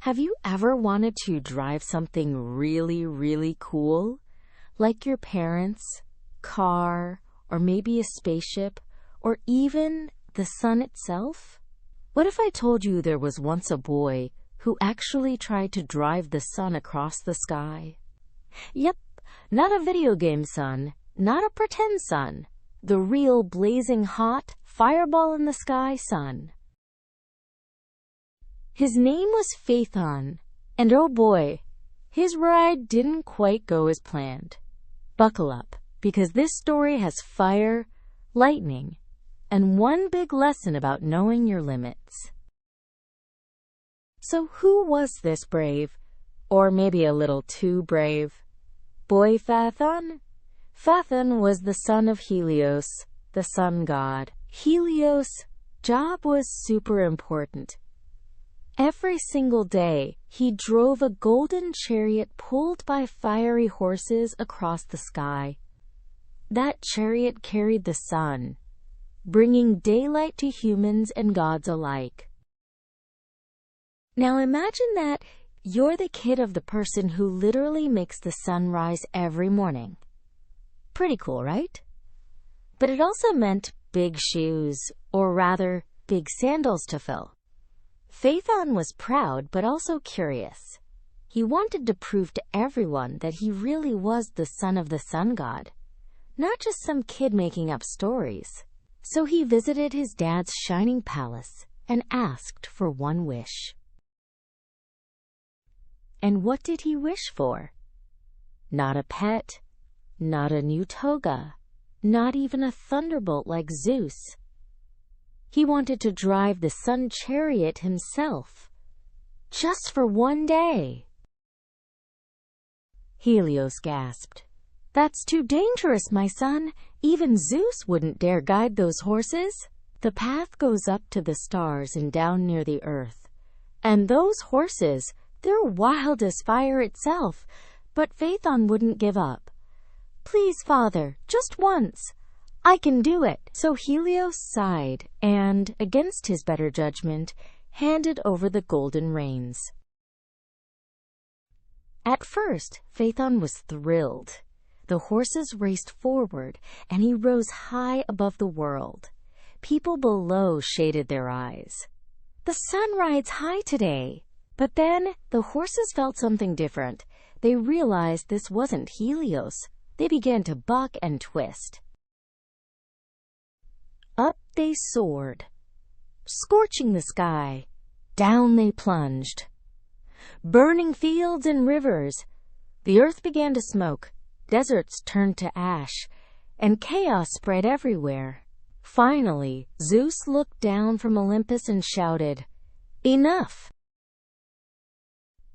Have you ever wanted to drive something really, really cool? Like your parents, car, or maybe a spaceship, or even the sun itself? What if I told you there was once a boy who actually tried to drive the sun across the sky? Yep, not a video game sun, not a pretend sun, the real blazing hot, fireball in the sky sun. His name was Phaethon, and oh boy, his ride didn't quite go as planned. Buckle up, because this story has fire, lightning, and one big lesson about knowing your limits. So who was this brave, or maybe a little too brave, boy Phaethon? Phaethon was the son of Helios, the sun god. Helios' job was super important. Every single day, he drove a golden chariot pulled by fiery horses across the sky. That chariot carried the sun, bringing daylight to humans and gods alike. Now imagine that you're the kid of the person who literally makes the sun rise every morning. Pretty cool, right? But it also meant big shoes, or rather, big sandals to fill. Phaethon was proud but also curious. He wanted to prove to everyone that he really was the son of the sun god, not just some kid making up stories. So he visited his dad's shining palace and asked for one wish. And what did he wish for? Not a pet, not a new toga, not even a thunderbolt like Zeus. He wanted to drive the sun chariot himself, just for one day. Helios gasped, "That's too dangerous, my son. Even Zeus wouldn't dare guide those horses. The path goes up to the stars and down near the earth. And those horses, they're wild as fire itself." But Phaethon wouldn't give up. "Please, father, just once. I can do it." So Helios sighed and, against his better judgment, handed over the golden reins. At first, Phaethon was thrilled. The horses raced forward, and he rose high above the world. People below shaded their eyes. The sun rides high today. But then, the horses felt something different. They realized this wasn't Helios. They began to buck and twist. Up they soared, scorching the sky. Down they plunged, burning fields and rivers. The earth began to smoke, deserts turned to ash, and chaos spread everywhere. Finally, Zeus looked down from Olympus and shouted, "Enough!"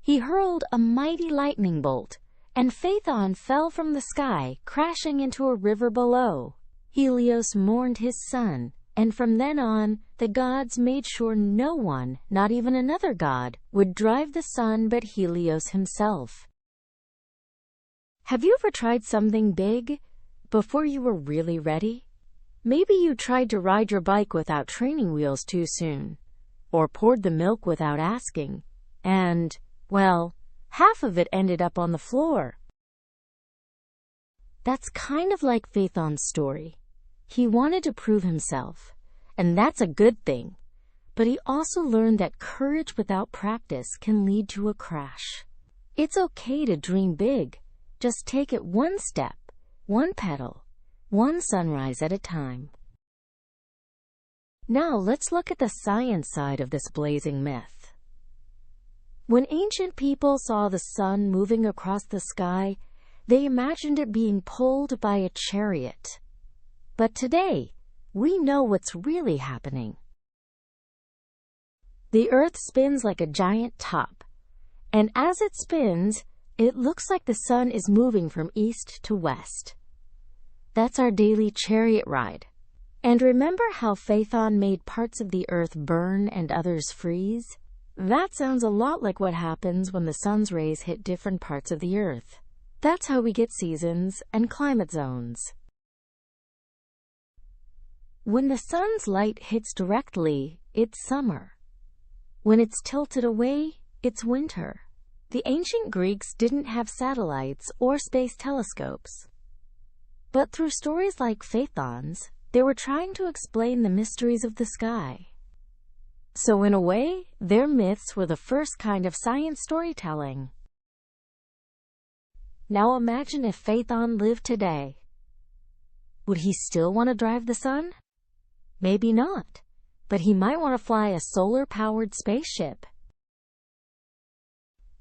He hurled a mighty lightning bolt, and Phaethon fell from the sky, crashing into a river below. Helios mourned his son, and from then on, the gods made sure no one, not even another god, would drive the sun but Helios himself. Have you ever tried something big before you were really ready? Maybe you tried to ride your bike without training wheels too soon, or poured the milk without asking, and, well, half of it ended up on the floor. That's kind of like Phaethon's story. He wanted to prove himself, and that's a good thing. But he also learned that courage without practice can lead to a crash. It's okay to dream big. Just take it one step, one petal, one sunrise at a time. Now let's look at the science side of this blazing myth. When ancient people saw the sun moving across the sky, they imagined it being pulled by a chariot. But today, we know what's really happening. The Earth spins like a giant top, and as it spins, it looks like the sun is moving from east to west. That's our daily chariot ride. And remember how Phaethon made parts of the Earth burn and others freeze? That sounds a lot like what happens when the sun's rays hit different parts of the Earth. That's how we get seasons and climate zones. When the sun's light hits directly, it's summer. When it's tilted away, It's winter. The ancient Greeks didn't have satellites or space telescopes. But through stories like Phaethon's, they were trying to explain the mysteries of the sky. So in a way, their myths were the first kind of science storytelling. Now imagine if Phaethon lived today. Would he still want to drive the sun? Maybe not, but he might want to fly a solar-powered spaceship.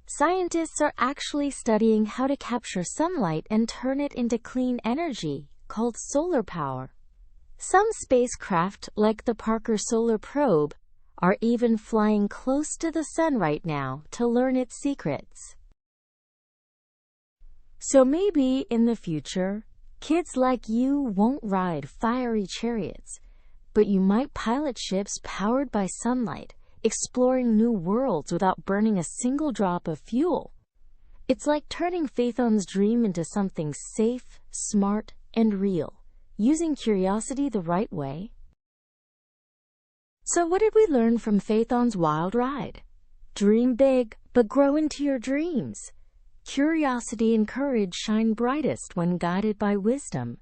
Scientists are actually studying how to capture sunlight and turn it into clean energy, called solar power. Some spacecraft, like the Parker Solar Probe, are even flying close to the sun right now to learn its secrets. So maybe in the future, kids like you won't ride fiery chariots, but you might pilot ships powered by sunlight, exploring new worlds without burning a single drop of fuel. It's like turning Phaethon's dream into something safe, smart, and real, using curiosity the right way. So what did we learn from Phaethon's wild ride? Dream big, but grow into your dreams. Curiosity and courage shine brightest when guided by wisdom.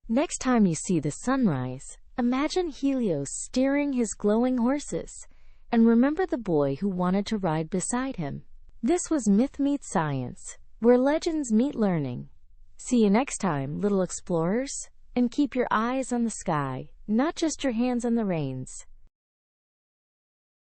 Next time you see the sunrise, imagine Helios steering his glowing horses, and remember the boy who wanted to ride beside him. This was Myth Meets Science, where legends meet learning. See you next time, little explorers, and keep your eyes on the sky, not just your hands on the reins.